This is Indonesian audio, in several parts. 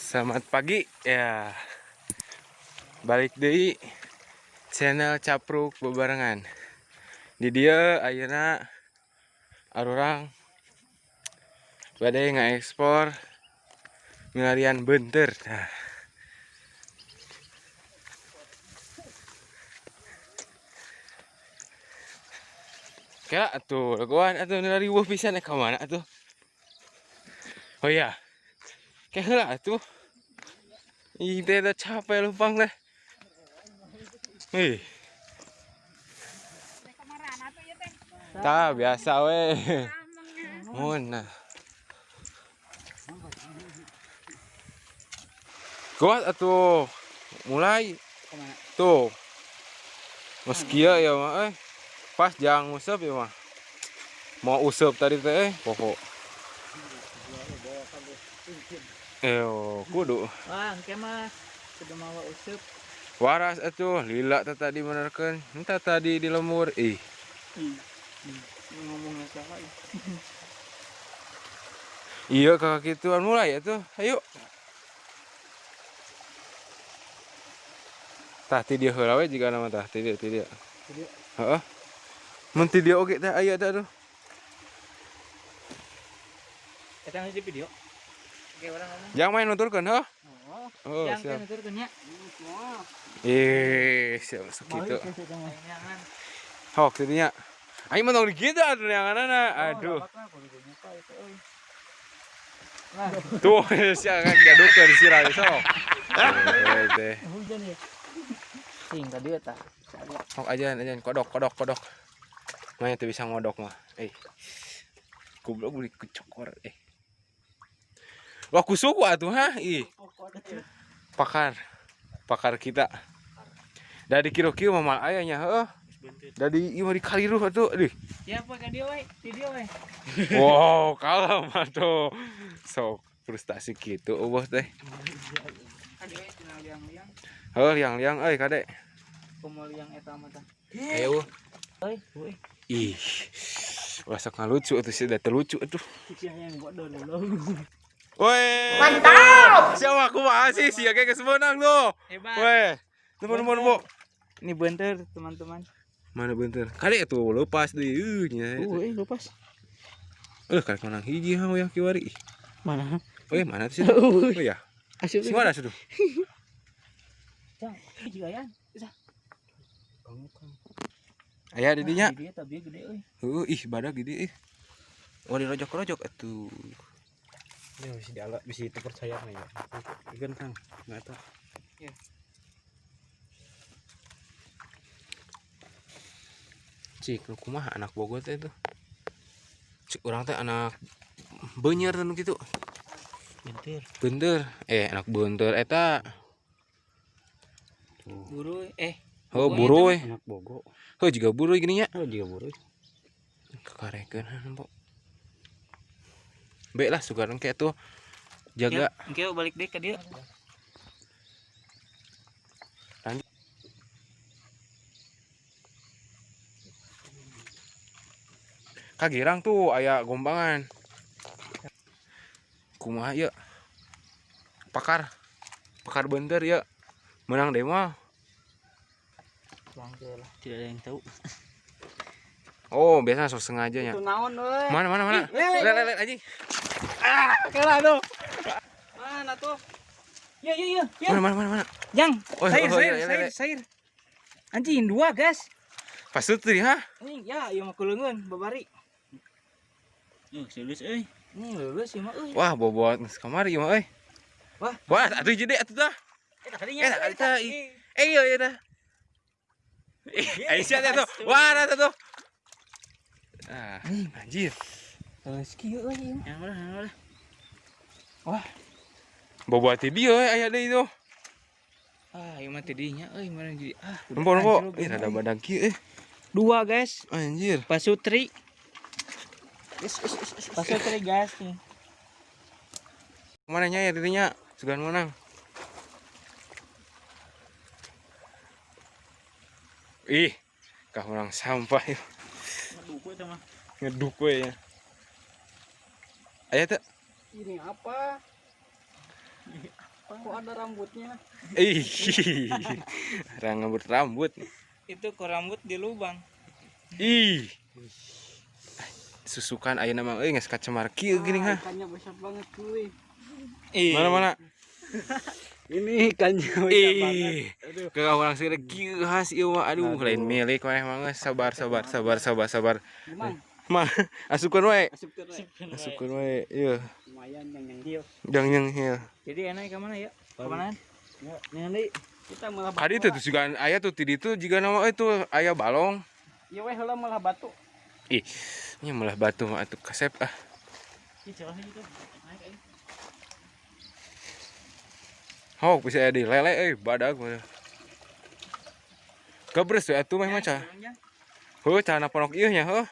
Selamat pagi ya. Balik deui channel Capruk bebarengan. Di dia ayeuna arurang bade ngaekspor milarian beunteur. Nah. Kira atuh legoan atuh nilari weuh pisan ka mana atuh. Oh iya. Kayak heula atuh. Ih, teh capek lupang teh. Ih. Tah biasa we. Mun nah. Kuat atuh. Mulai. Tuh. Meski ya mah pas jang useup ya mah. Mau useup tadi teh pokok. Kudu. Wah, engke mah kudu mawa useup. Waras atuh, lila teh tadi benerkeun. Entah tadi di lemur. Ngomongnya salah. Iya kakak kituan mulai atuh. Ayo. Tah ti dieu heula we jiga nama tah ti dieu. Heeh. Mun ti dieu oge teh aya teh atuh. Eta geus di video. Oke, urang ngomong. Yang main nuturkeun heuh. Oh, Yang siap. nuturkeun nya. Siap sakitu. Hok tidinya. Aing mah tong di kitu atuh neanganana. Aduh. Tuh, sia kan gadukeun sirah sok. Teh. Hujan ya. Sing tadi eta. Hok ajan kodok. Manya teu bisa ngodok mah. Goblok beli kecokor Wah kusuku atuh Pakar kita. Dari kilo-kilo mah ayahnya heuh. Dari ieu di kaliruh atuh. Aduh. Siapa ka dieu we? Ti dieu we. Wow, kalem atuh. Sok frustasi kitu eueuh teh. Ka dieu cenah liang-liang. Heuh liang-liang euy kade. Kumaha liang eta mah tah. Ayo. Euy. Ih. Wah sok ngalucu atuh sih da teu lucu atuh. Cicing yang bodoh dulu. Woi. Mantap. Siapa kumaha sih sia ge geus meunang lu. Hebat. Weh. Numpun. Ini beunteur teman-teman. Mana beunteur? Kade atuh leupas deui nya. Lepas. Kan menang hiji hang yang kiwari. Mana? Mana tuh sih? Oh ya. Asyik. Si mana sudah? Cang, juga ya. Bisa. Aya di dinya. Dia tapi gede euy. Ih badag gede Oh dirojok-rojok atuh. Ini bisa dipercaya nih ya. Ikan Kang, enggak tahu. Ya. Cik, lu kumaha anak Bogor teh tuh. Cik urang teh anak beunyer teh gitu. Beunteur. Anak beunteur eta. Buru Oh, buru we. Anak Bogo. Heuh jiga buru gini nya. Oh, juga buru. Kekarekeun pok. Be lah sugaran kayak tuh jaga. Engke balik deh ke dia. Lanjut. Kagirang tuh aya gombangan. Kumaha ieu? Pakar beunteur ya. Menang deh mah. Tidak ada yang tahu. Oh, biasa sok sengaja nya. Itu naon euy? Mana? Lele anjing. Kalah tuh. Mana tuh? Ya. Mana? Yang. Oh, Sair. Anjing 2 gas. Pasut teh ha? Anjing ya, ieu mah kuleungeun babari. Serius euy. Ini lulus ieu mah euy. Wah, bobot kamari ieu mah euy. Wah, atuh jadi atuh tah. Eta kadinya. Iya dah. Aisyah tuh. Wah, ada tuh. Anjir. Rezeki euy. Yang udah. Wah, Bobot dia aya deui itu. ieu mah tidinya euy mana jadi Empon. Rada badag kieu 2 guys. Anjir. Pasutri. Pasutri gas nih. Mana nya ya dirinya? Sugan menang. Ih, kah orang sampah ya. Ngeduk we ya. Aya teh? Ini apa? Kok ada rambutnya? Ih, rambut. Itu kok rambut di lubang. Ih, susukan ayeuna mah euy geus kacemar kieu geuning ha. Ikannya besar banget cuy. Mana? Ini ikannya besar banget. Ih, ke orang sih kieu has ieu mah aduh lain milik wae mah geus sabar. Gimana? Mah asupkeun wae. Asupkeun Asupkeun wae wae. ieu. Lumayan yang Yuk. Yang Jadi enak ke mana ya? Ke mana? Nanti kita malah Kadi teh juga aya tuh di ditu jiga nama itu aya balong. Iya weh heula malah batu. Ih, nya malah batu mah atuh kasep ah. Ih, celah itu. Naik aja. Hok bisa aya di lele badag mah. Gabres we atuh mah maca. Heuh cana ponok ieu nya heuh.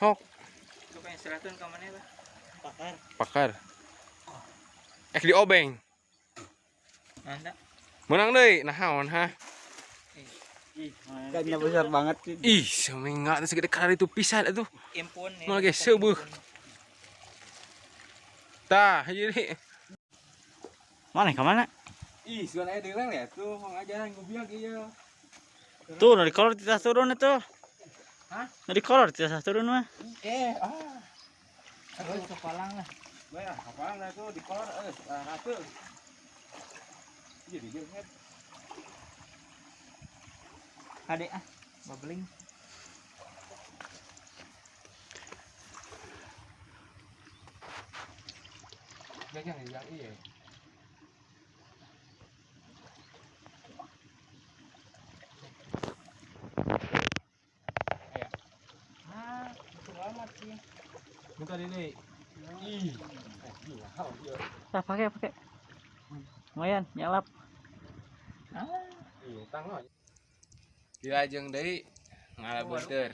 Hok Lu pengen serahkan ke mana lah? pakar. Ek di obeng. Anda. Menang deui nahaon ha. Ikannya besar banget sih. Ih, semenga teh segede kali itu pisan atuh. Impun nih. Malah geus seubeuk. Tah, jadi. Mana ke mana? Ih, sugan aya di lele tuh ngajaran gobiak ieu. Tuh, dari kolor tidak turun itu. Hah? Dari kolor tidak turun mah. Aduh, Kepalang lah. bae apaan lah tuh di kolor ratu. Jadi dia head. Adek ah, babeling. Gajang yang iya. Selamat sih. Minta ini. Ih. Pakai. Lumayan, nyalap. Iya, tanggo. Dilajeng deui ngalabeunteur.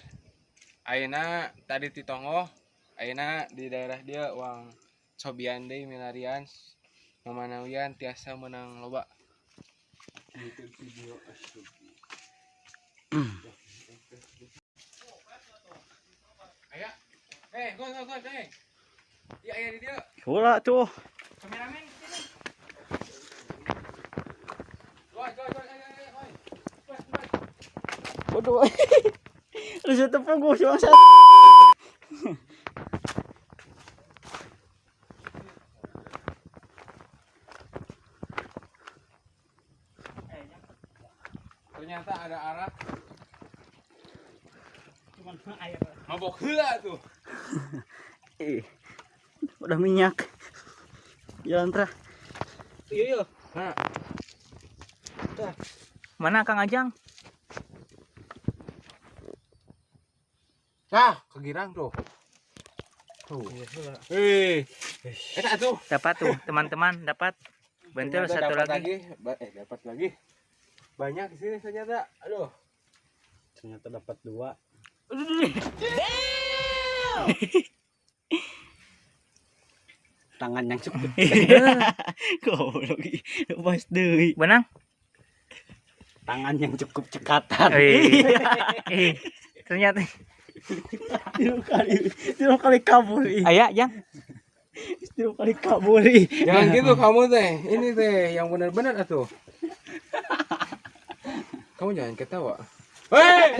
Ayeuna tadi di Tongo, ayeuna di daerah dia uang cobian deui milarian. Mamanawian tiasa menang loba. Itu video asyik. Aya. Go. Iya aya di dieu. Bola tuh. Kameramen sini. Go. Waduh. Lu tepung gua cuma satu. Ternyata ada arak. Cuman air. Mabok heula tuh. Udah minyak. Jalan terah. Iya. Nah, Mana Kang Ajang? kegirang tuh. Tuh. Iya, Eta tuh. Dapat tuh, teman-teman, dapat. Bentel Ternyata satu dapat lagi. Dapat lagi. Banyak di sini ternyata. Aduh. Ternyata dapat 2. Tangan yang cukup. Goblok. Pas deui. Benang? Tangan yang cukup cekatan. Ternyata Tiru kali kabur. aya, Jang. Tiru kali kabur. Jangan gitu kamu teh. Ini teh yang benar-benar atuh. Kamu jangan ketawa. Hey!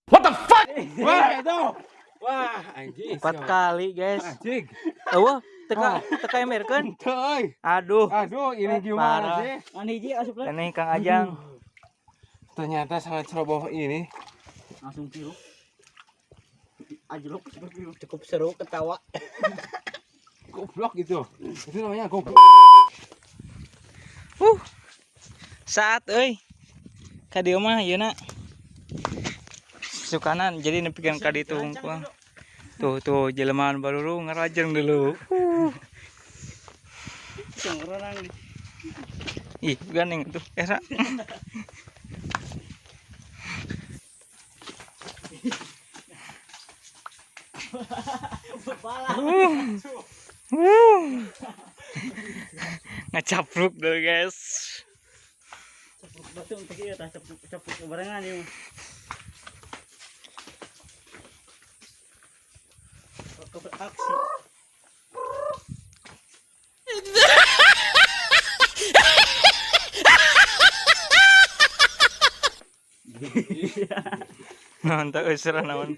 What the fuck? Wah, itu. Wah, anjing. 4 kali, guys. Anjing. Eueuh, teka emerkeun. Teuy. Aduh. Aduh, ini gimana Parah. sih? Mana hiji asup lah. Ini Kang Ajang. Ternyata sangat ceroboh ini. Langsung tiru. Ajlok cukup seru ketawa. Goblok gitu. Itu namanya goblok. Saat euy. Ka dieu mah yeuna. Sukanan jadi nepikeun ka ditu hungkul. Tuh jelmaan baluru ngarajeng dulu. Orang Ih, gandeng tuh. Era. Ngacapruk dulu, guys. batu untuk iya tah cepuk barengan ieu. Kau beraksi. Nonton usra naon.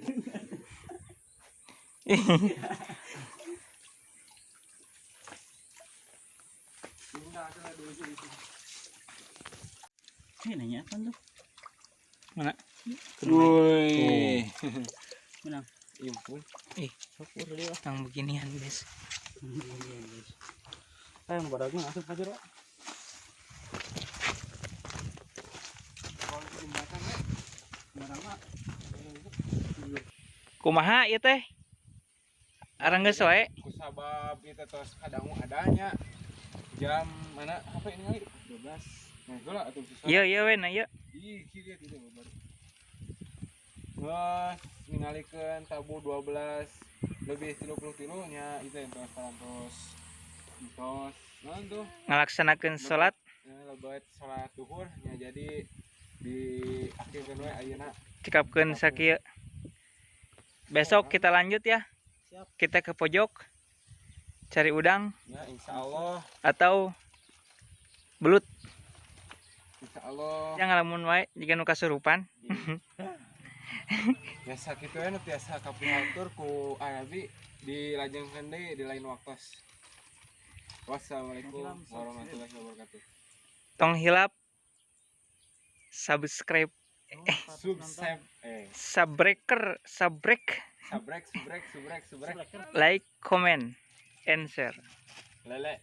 Ini nanya apa tuh? Mana? Woi. Menang. Impun. Ih, Syukur dia. yang beginian, guys. Yang badagnya asup aja, Rok. Kumaha ieu teh? Arang geus wae. Kusabab itu tos kadang adanya jam mana apa ini kali 12. Nah, itu lah atuh susah. Iya we na ieu. Ih, kieu itu baru. Wah, ningalikeun tabu 12 lebih 33 nya itu yang terus naon tuh Ngalaksanakeun salat. lebat salat duhur nya jadi di akhirkeun we ayeuna. Cikapkeun sakieu. Besok kita lanjut ya. Siap. Kita ke pojok cari udang Ya insyaallah atau belut. insyaallah Yang ngalamun wae jika nu kasurupan. biasa kitu we nu tiasa kapihatur ku Arabi dilajengkeun deui di lain waktos. Wassalamualaikum warahmatullahi wabarakatuh. Tong hilap subscribe Subscribe subrek subrek like comment and share. lele